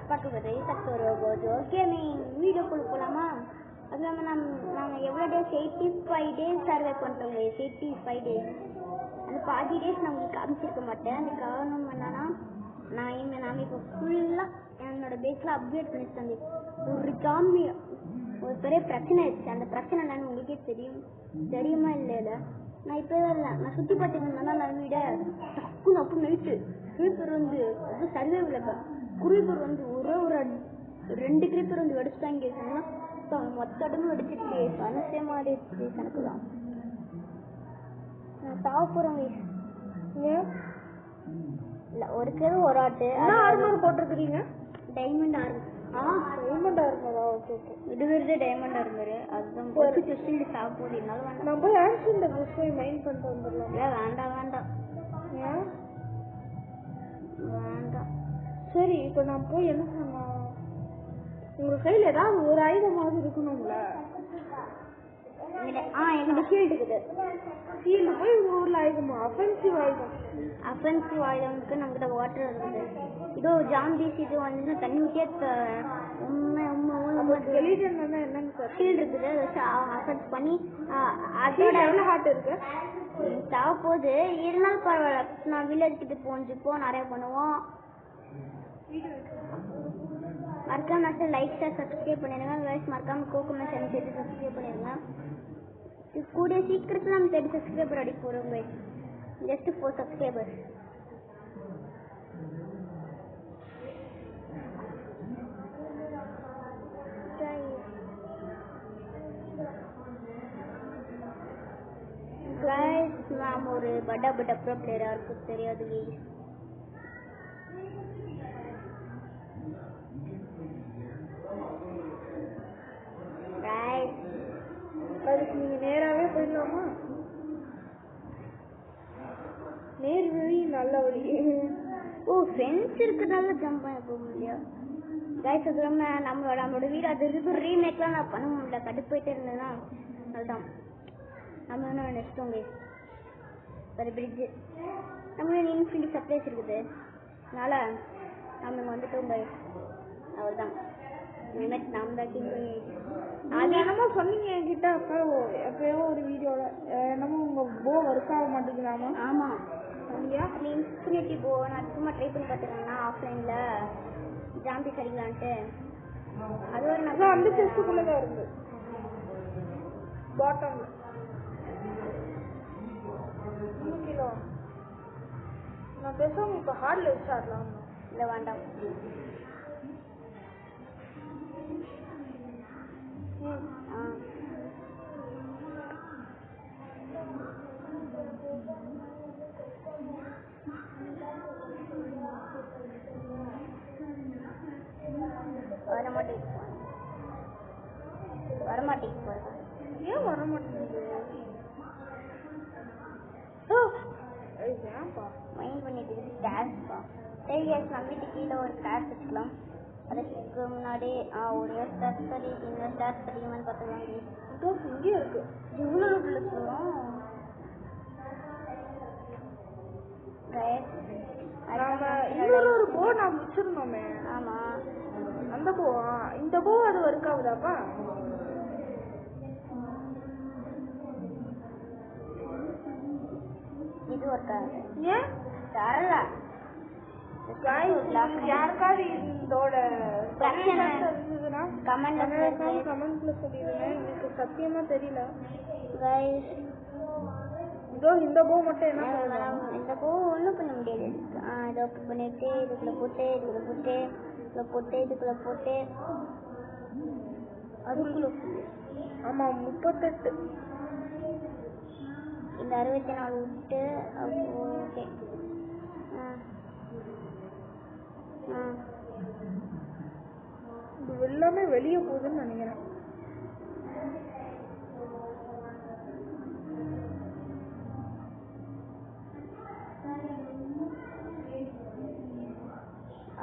பார்க்க கேமிங் வீடியோக்குள்ள போகலாமா? அது இல்லாமல் நாங்கள் எவ்வளோ டேஸ் 85 டேஸ் சர்வே பண்ணுறோங்க. 85 டேஸ் அந்த பாதி டேஸ் நான் உங்களுக்கு காமிச்சிருக்க மாட்டேன். அது காரணம் என்னன்னா நான் இப்போ ஃபுல்லாக என்னோட பேஸில் அப்டேட் பண்ணிட்டு ஒரு பெரிய பிரச்சனை ஆயிடுச்சு. அந்த பிரச்சனை என்னன்னு உங்களுக்கே தெரியுமா இல்லை? நான் இப்போ இல்லை, நான் சுற்றி பார்த்துக்கணுன்னா நான் வீட டக்குன்னு அப்போ நைட்டு கிரீப்பர் வந்து சர்வே விளக்க கிரீப்பர் வந்து ஒரு 2 கிரீப்பர் வந்து வெடிச்சுட்டாங்க. மொத்த இடமும் வெடிச்சிட்டு மனசே மாறிடுச்சு எனக்கு தான். நான் சாவ போகிறேன் இல்லை. ஒரு கேது ஒரு ஆட்டு ஆர்மர் போட்டிருக்கிறீங்க. Diamond armour. டைமண்ட் ஆர்மரா? Okay okay. இது வருது டைமண்ட் ஆர்மர். அதுதான் போட்டு கிறிஸ்டின் சாவ போகுது. என்னால வேண்டாம். நம்ம போய் ஆன்சர் போய் மைண்ட் பண்ணிட்டு வந்துடலாம். இல்லை வேண்டாம். ஏன் வேண்டாம்? சரி, இப்போ நான் போய் என்ன சொன்னா, உங்க கையில் ஏதாவது ஒரு ஆயுதமாவது இருக்கணும்ல. எங்கிட்ட ஷீல்டு இருக்குது. ஷீல்டு போய் உங்க ஊர்ல ஆயுதமா? அஃபென்சிவ் ஆயுதம்க்கு நம்மகிட்ட வாட்டர் இருக்குது. இதோ ஜாம்பிஸ் இது வந்து தண்ணி ஊற்றியே என்னன்னு சார் ஷீல்டு இருக்குது. அஃபென்ஸ் பண்ணி அதோட எவ்வளோ ஹார்ட் இருக்கு சாவ போகுது. இருந்தாலும் பரவாயில்ல, நான் வில்லேஜ் கிட்ட போஞ்சுப்போம், நிறைய பண்ணுவோம். மறக்காம லைக் சப்ஸ்கிரைப் பண்ணிடுங்க. மறக்காம கோகுமா சேனல் சேர்த்து சப்ஸ்கிரைப் பண்ணிடுங்க. கூடிய சீக்கிரத்தில் நம்ம 30 சப்ஸ்கிரைபர் அடி போகிறோம். Just 4 subscriber. நாம் ஒரு பட்டா ப்ரோ பிளேயர், யாருக்கும் தெரியாது. அதுக்கு நீங்க நேராவே போயிடலாமா? நேர் வழி நல்ல வழி. ஃப்ரெண்ட்ஸ் இருக்கிறதால ஜம்ப் பண்ண போக முடியாது. கைஸ் அது நம்மளோட வீடு அது இருக்கு. ரீமேக்லாம் நான் பண்ண முடியல, கடுப்பாயிட்டே இருந்ததுன்னா அதுதான் நம்ம என்ன நினைச்சிட்டோம். கைஸ் ஒரு பிரிட்ஜு நம்ம இன்ஃபினிட்டி சப்ளைஸ் இருக்குது, அதனால நம்ம இங்கே வந்துட்டோம். கைஸ் அவ்வளோதான். இனிமேட் நாம் தான் அது என்னமோ சொன்னீங்க என்கிட்ட எப்பயோ ஒரு வீடியோல, என்னமோ உங்க போ ஒர்க் ஆக மாட்டேங்குதாமா? ஆமாம் இன்ஃபினிட்டி போ நான் சும்மா ட்ரை பண்ணி பார்த்துக்கேன்னா ஆஃப்லைனில் ஜாம்பி கிடைக்கலான்ட்டு. அது ஒரு நல்லா அந்த செஸ்ட்டுக்குள்ளதான் இருந்து பாட்டம்ல கிலோ. நான் பேசாம இப்போ ஹார்ட்ல வச்சாடலாம். இல்லை வேண்டாம். வரமாட்டேங்குது. ஏன் வரமாட்டேங்குது? மைண்ட் பண்ணிட்டு ஸ்டார்ஸ்ப்பா. சரி கேஸ், நம்ம வீட்டு கீழே ஒரு ஸ்டார்ஸ் வச்சுக்கலாம். அதுக்கு முன்னாடி ஒரு ஸ்டார்ஸ் சரி இன்னொரு ஸ்டார்ஸ் கிடைக்குமான்னு பார்த்துக்கலாம். இங்கே இருக்கு இவ்வளோ சொல்லுவோம். இன்னொரு போ நான் வச்சிருந்தோமே. ஆமா, அந்த போ இந்த போ அது ஒர்க் ஆகுதாப்பா? இது ஒர்க் ஆகுது. ஏன் தரல? யாருக்காவது இதோட இருந்ததுன்னா கமெண்ட்ல சொல்லிடுங்க. எனக்கு சத்தியமா தெரியல. இதோ இந்த போ மட்டும் என்ன இந்த போ ஒன்றும் பண்ண முடியாது. இதை ஓப்பன் பண்ணிட்டு இதுக்குள்ள போட்டு இதுக்குள்ள போட்டு அதுக்குள்ள. ஆமா 38 இந்த 64 விட்டு ஓகே. இது எல்லாமே வெளியே போகுதுன்னு நினைக்கிறேன்.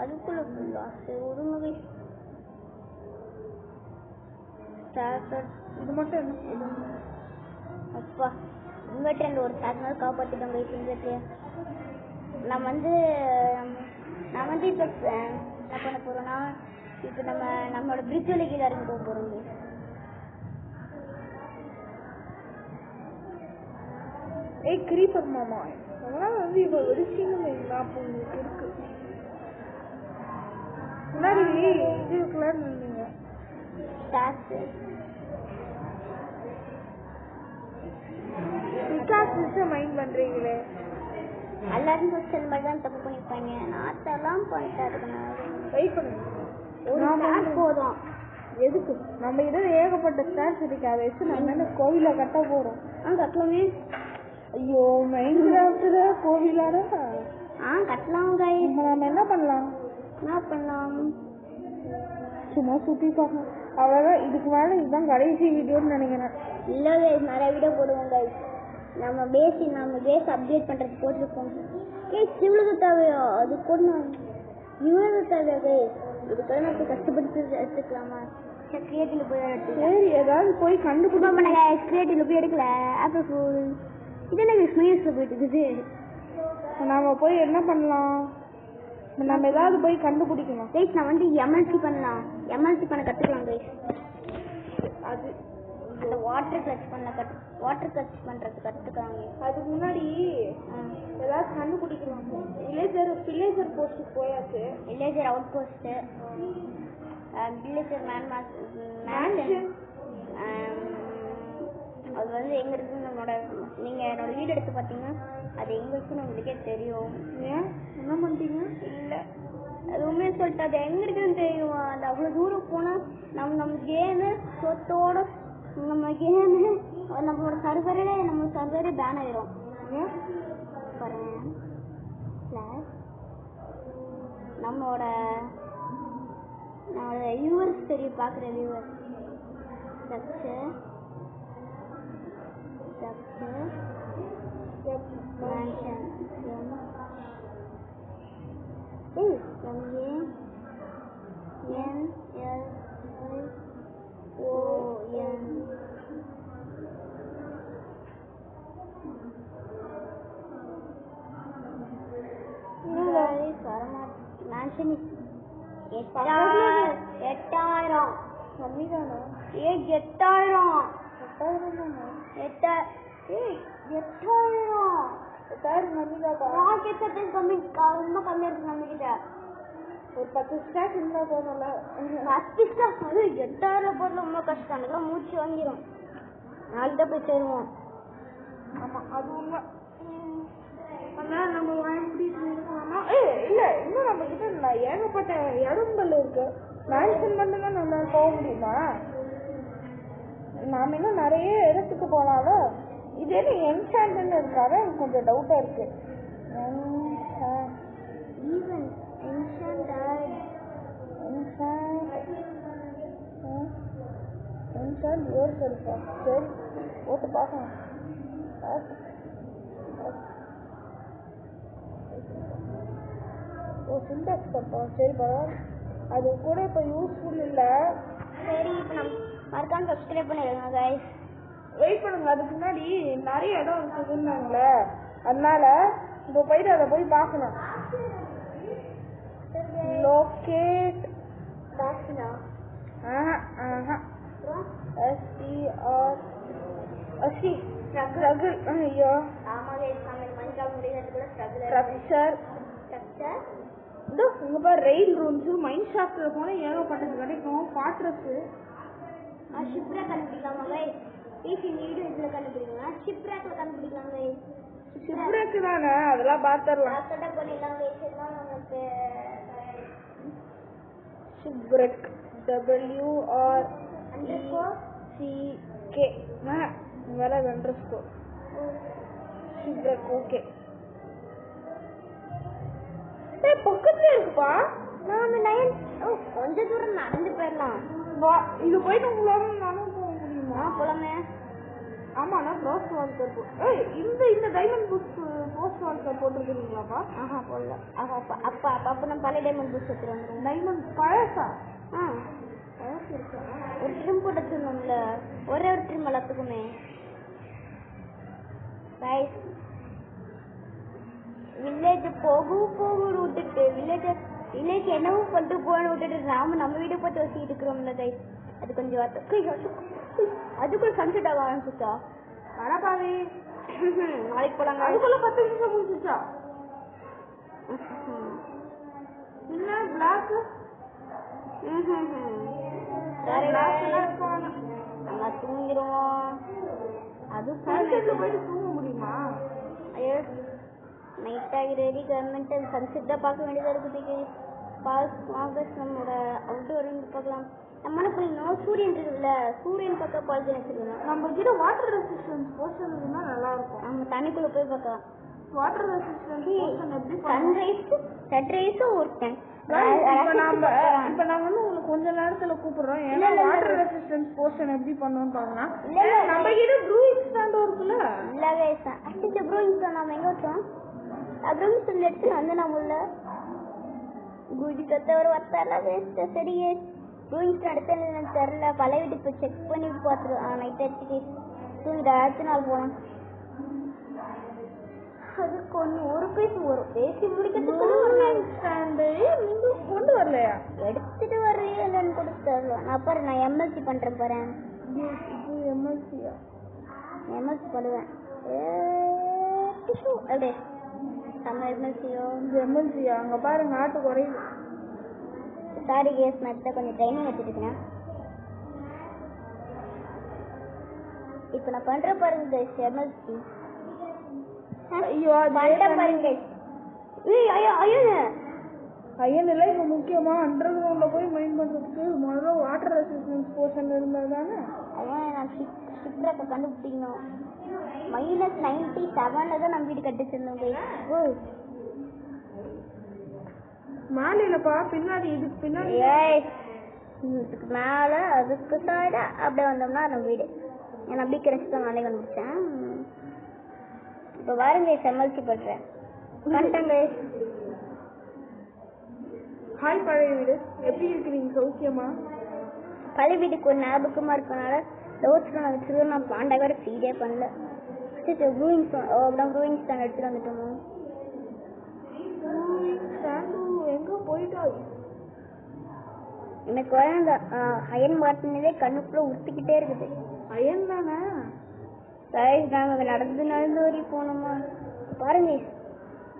அதுக்குள்ள ஒருமுறை இது மட்டும் என்ன? அப்பா இன்வெர்டர் ஒரு சார் காப்பாற்றிட்டோம். இன்வெர்டர் நம்ம நான் வந்து இப்போ என்ன பண்ண போகிறோன்னா இப்போ நம்மளோட பிரிட்ஜ் வழி கீழே இறங்கி போக போகிறோங்க. ஏய் கிரீப்பர் மாமா, அதெல்லாம் வந்து இப்போ வெடிச்சிங்கன்னு அப்போ உங்களுக்கு இருக்கு. முன்னாடி இது இருக்கலாம்னு இருந்தீங்க. மைண்ட் பண்றீங்களே. எல்லாரும் கொஸ்டின் மாதிரி தான் தப்பு பண்ணிப்பாங்க. நாத்தெல்லாம் பண்ணிட்டாரு. வெயிட் பண்ணுங்க, ஒரு ஸ்டார்ட் போதும். எதுக்கு நம்ம இதை ஏகப்பட்ட ஸ்டார்ஸ் இருக்கு, அதை வச்சு நம்ம என்ன கோவில கட்ட போறோம். கட்டலாமே. ஐயோ மைன்கிராஃப்ட்ல கோவிலாடா. கட்டலாம். நம்ம என்ன பண்ணலாம் சும்மா சுத்தி பார்க்கணும் அவ்வளவுதான். இதுக்கு மேல இதுதான் கடைசி வீடியோன்னு நினைக்கிறேன். இல்ல நிறைய வீடியோ போடுவோம் கைஸ். நம்ம பேஸ் அப்டேட் பண்றது போட்டிருக்கோம். இவ்வளவு தேவையா? அது கூட இவ்வளவு தேவையா கைஸ்? இதுக்காக நம்ம கஷ்டப்பட்டு எடுத்துக்கலாமா? கிரியேட்டிவ்ல போய் சரி ஏதாவது போய் கண்டுபிடிப்போம். கிரியேட்டிவ்ல போய் எடுக்கல. ஆப்பிள் ஃபுல் இதெல்லாம் ஸ்மைல்ஸ்ல போயிட்டு இருக்குது. நாம போய் என்ன பண்ணலாம்? நம்ம ஏதாவது போய் கண்டுபிடிக்கணும் கைஸ். நான் வந்து எம்எல்சி பண்ணலாம். எம்எல்சி பண்ண கத்துக்கலாம் கைஸ். அது அந்த வாட்டர் கிளட்ச் பண்றது கத்துக்காங்க. அதுக்கு முன்னாடி ஏதாவது கண்டுபிடிக்கலாம். வில்லேஜர் போஸ்ட் போயாச்சு. Villager out post, villager mansion. அது வந்து எங்க இருக்குன்னு நீங்க என்னோட வீடு எடுத்து பாத்தீங்கன்னா அது எங்க இருக்குன்னு உங்களுக்கே தெரியும். ஏன் என்ன பண்ணிட்டீங்க? இல்ல அது உண்மையை சொல்லிட்டு அது எங்க இருக்குன்னு தெரியுமா? அது அவ்வளவு தூரம் போனா நம்ம கேமு சொத்தோட நம்மளோட சர்வரே பேன் ஆயிரும். நம்மளோட வியூவர்ஸ் தெரியும், பாக்குற வியூவர்ஸ். மேன்ஷன் 8000 கம்மிதானா? 8000 ரொம்ப கம்மியா இருக்கு நம்ம கிட்ட. ஒரு 10 ஸ்டாக் இருந்தா போதும்ல. 10 ஸ்டாக் 8000 போடுறது ரொம்ப கஷ்டம். அதெல்லாம் மூச்சு வாங்கிடும். நாளைக்கு தான் போய் சேருவோம். ஆமா அது உண்மை. அதனால நம்ம வாங்கி இல்ல இன்னும் நம்ம கிட்ட ஏகப்பட்ட இடங்கள் இருக்கு. மேன்ஷன் மட்டும் தான் நம்ம போக முடியுமா? நாம இன்னும் நிறைய இடத்துக்கு போனாலும் இது என்ன என்சாண்ட்னு இருக்காரு, எனக்கு கொஞ்சம் டவுட்டா இருக்கு. சரி போட்டு பார்க்கலாம். சின்டாக்ஸ் பார்ப்போம். சரி பரவாயில்ல, அது கூட இப்போ யூஸ்ஃபுல் இல்லை. சரி இப்போ நம்ம மறக்காம சப்ஸ்கிரைப் பண்ணிடுங்க கைஸ். வெயிட் பண்ணுங்க, அதுக்கு முன்னாடி நிறைய இடம் இருக்குதுன்னாங்களே, அதனால இப்போ போயிட்டு அதை போய் பார்க்கணும். Locate struggle. ஐயோ ஸ்ட்ரக்சர் இதோ இங்க பாரு, ரெயில் ரூம்ஸ். மைண்ட் ஷாப்ல போனா ஏகப்பட்டது கிடைக்கும். Fortress ஷிப்ராக் கண்டுபிடிக்கலாமா guys? இந்த வீடியோ இதுல கண்டுபிடிக்கலாம். ஷிப்ராக்ல கண்டுபிடிக்கலாம் கைஸ். ஷிப்ராக் தானே, அதெல்லாம் பாத்துறலாம். பாத்தட பண்ணிடலாம் கைஸ். எல்லாம் நமக்கு ஷிப்ராக் WRECK வேற அண்டர்ஸ்கோர் ஷிப்ராக். ஓகே பக்கத்துல இருக்குப்பா. நாம கொஞ்ச தூரம் நடந்து போயிடலாம். இது போயிட்டு உங்களால நானும் போக முடியுமா? போலாமே. ஆமா நான் க்ளோஸ் வால்கர் இந்த டைமண்ட் போஸ்ட் வால்கர் போட்டுருக்கீங்களாப்பா? போடல. அப்ப நம்ம பழைய டைமண்ட் பூஸ்ட் வச்சிருவோம். டைமண்ட் பழசா? பழசு இருக்கு. ஒரு ட்ரிம் போட்டு வச்சிருந்தோம்ல, ஒரே ஒரு ட்ரிம் எல்லாத்துக்குமே. வில்லேஜ் போகும்னு விட்டுட்டு வில்லேஜ் என்னவும் பண்ணிட்டு போகணும்னு விட்டுட்டு நாம நம்ம வீடு போட்டு வச்சுட்டு இருக்கிறோம்ல கைஸ். அது கொஞ்சம் அதுக்குள்ள சன்செட் ஆக ஆரம்பிச்சுச்சா? அடப்பாவி நாளைக்கு போலாங்க. அதுக்குள்ள 10 நிமிஷம் முடிச்சுச்சா? என்ன பிளாக் நம்ம தூங்கிடுவோம். அது போயிட்டு தூங்க முடியுமா? ஐயோ நைட் ஆகிடுது. கவர்மெண்ட் சன்செட் தான் பார்க்க வேண்டியதாக இருக்குது. ஆகஸ்ட் நம்மளோட அவுட்டோர் பார்க்கலாம். நம்ம பண்ணணும் சூரியன் இருக்குல்ல, சூரியன் பக்கம் பால்கனி வச்சிருக்கணும். நம்ம கிட்ட வாட்டர் ரெசிஸ்டன்ஸ் போர்ஷன் இருந்தா நல்லா இருக்கும். நம்ம தண்ணிக்குள்ள போய் பார்க்கலாம். வாட்டர் ரெசிஸ்டன்ஸ் போர்ஷன் எப்படி சன்ரைஸும் ஒருத்தன் இப்ப நான் வந்து உங்களுக்கு கொஞ்ச நேரத்துல கூப்பிடுறோம். ஏன்னா வாட்டர் ரெசிஸ்டன்ஸ் போர்ஷன் எப்படி பண்ணுவோம்னு பாக்கலாம். நம்ம கிட்ட ப்ரூயிங் ஸ்டாண்ட் இருக்குல்ல. இல்ல கைஸ் அட்லீஸ்ட் ப்ரூயிங் ஸ்டாண்ட் நாம எங்க வச்சோம்? ப்ரூயிங் ஸ்டாண்ட் எடுத்து வந்து நம்ம உள்ள குடி கத்த ஒரு வத்தால வேஸ்ட். சரி ப்ரூயிங் ஸ்டாண்ட் எடுத்து எனக்கு தெரியல. பழைய வீட்டுக்கு போய் செக் பண்ணி பார்த்துருவோம். நைட் அடிச்சுட்டு தூங்கிட்டு அடுத்த நாள் போனோம். அதுக்கு ஒரு பீஸ் வரும். பேசி முடிக்கிறதுக்கு கொண்டு வரலையா? எடுத்துட்டு வர்றீங்க இல்லைன்னு கொடுத்து தரலாம். நான் பாரு நான் எம்எல்சி பண்றேன் பாரு. எம்எல்சி பண்ணுவேன். அப்படியே நம்ம எம்எல்சியோ எம்எல்சியா? அங்க பாருங்க ஆட்டு குறையுது. சாரி கேஸ் நான் கொஞ்சம் ட்ரைனிங் வச்சுருக்கேன். இப்போ நான் பண்ற பாருங்க எம்எல்சி. ஐயோ பாருங்க. ஐயன் இல்லை. இப்போ முக்கியமா அண்டர் கிரவுண்ட்ல போய் மைண்ட் பண்றதுக்கு முதல்ல வாட்டர் ரெசிஸ்டன்ஸ் போர்ஷன் இருந்தா தானே. அதான் நான் ஷிப்ரக்கை கண்டுபிடிக்கணும். -97 தான் நம்ம வீடு கட்டிச்சிருந்தோம். மாலையிலப்பா பின்னாடி இதுக்கு பின்னாடி இதுக்கு மேல அதுக்கு சைடா அப்படியே வந்தோம்னா நம்ம வீடு. நான் அப்படி கிடைச்சி தான் நானே கண்டுபிடிச்சேன். இப்போ வாருங்க எம்எல்சி பண்றேன். ஹாய் பழைய வீடு, எப்படி இருக்கிறீங்க? சௌக்கியமா? பழைய வீட்டுக்கு ஒரு ஞாபகமா இருக்கனால லோட்ஸ் நான் வச்சிருக்கேன். நான் பாண்டா கூட ஃபீடே பண்ணல. ப்ரூயிங் ஸ்டாண்ட் எடுத்துட்டு வந்துட்டோமோ? எங்க போயிட்டா? எனக்கு வர அயன் மாட்டினதே கண்ணுக்குள்ள உறுத்திக்கிட்டே இருக்குது. அயன் தானே? நாங்க நடந்து ஓடி போனோமா பாருங்க.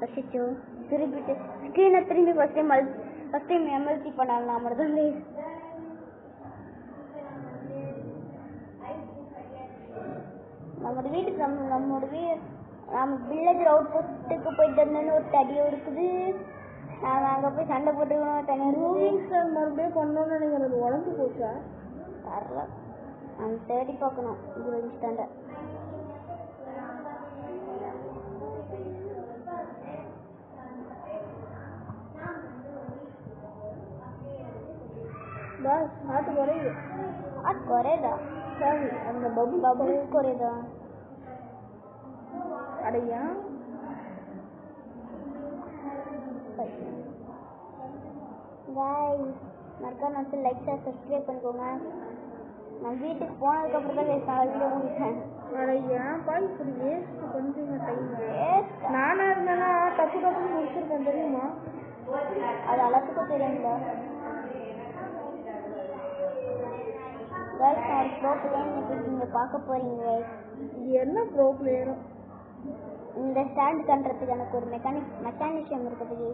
ரசிச்சோ திருப்பிட்டு ஸ்கிரீனை திரும்பி ஃபர்ஸ்ட் டைம் எம்எல்சி பண்ணாங்க. நான் மட்டும் தான் நம்மளோட வீட்டுக்கு நம்ம வில்லேஜ் அவுட் போஸ்ட்டுக்கு போயிட்டு இருந்தோன்னு ஒரு தடியோ இருக்குது. நாங்கள் அங்கே போய் சண்டை போட்டுக்கணும். தனியாக மறுபடியும் பண்ணணும்னு நினைக்கிறது உடம்பு போச்சா? வரல. நம்ம தேடி பார்க்கணும் ப்ரூயிங் ஸ்டாண்டை. ஆட்டு குறையுது. ஆட்டு குறையுதா? சரி அந்த பபுள் குறையுதா? அடையா மறக்காம லைக் சப்ஸ்கிரைப் பண்ணிக்கோங்க. நான் வீட்டுக்கு போனதுக்கு அப்புறம் தான் வீடியோ முடிச்சேன். ஏன்ப்பா இப்படி வேஸ்ட் கொஞ்சம் டைம்? நானா இருந்தானா தப்பு முடிச்சிருக்கேன் தெரியுமா? அது அளவுக்கு தெரியுங்களா? நான் ப்ரோ பிளேயர் நீங்க பார்க்க போறீங்க. என்ன ப்ரோ பிளேயரும்? இந்த ஸ்டாண்ட் பண்றதுக்கு எனக்கு ஒரு மெக்கானிஷியம் இருக்குது.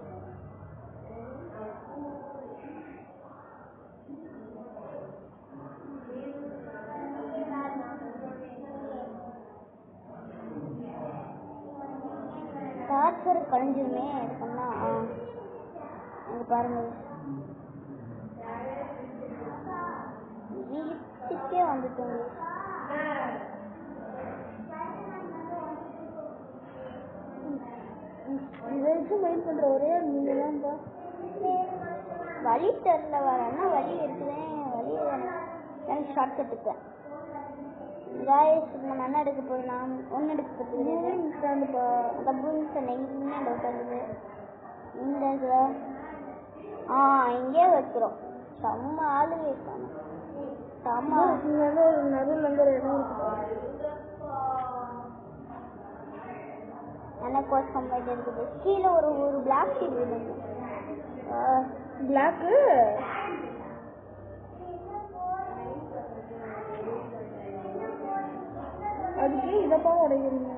டார்ச்சர் கழிஞ்சுமே சொன்னா அங்க பாருங்க. வீட்டுக்கே வந்துட்டோம். இதை வச்சு மைண்ட் பண்ற ஒரே நீங்க தான்ப்பா. வழி தெரியல வரேன்னா வழி இருக்குதேன். வழி எனக்கு ஷார்ட் கட்டுப்பேன். நம்ம என்ன எடுக்க போறோம்? ஒன்னு எடுக்க போகுது டவுட் ஆகுது. இந்த இங்கே வைக்கிறோம். செம்ம ஆளு வைப்பாங்க. செம்ம நடுவில் ஒரு இடம் இருக்கு. எனக்கு ஒரு கம்ப்ளைண்ட் இருக்குது. கீழே ஒரு பிளாக் ஷீட் விழுந்து. பிளாக்கு அதுக்கு இதப்பா உடைக்கிறீங்க.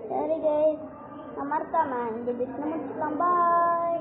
சரி கைஸ், மறக்காம இந்த பிஸ்னஸ் முடிச்சுக்கலாம். பாய்.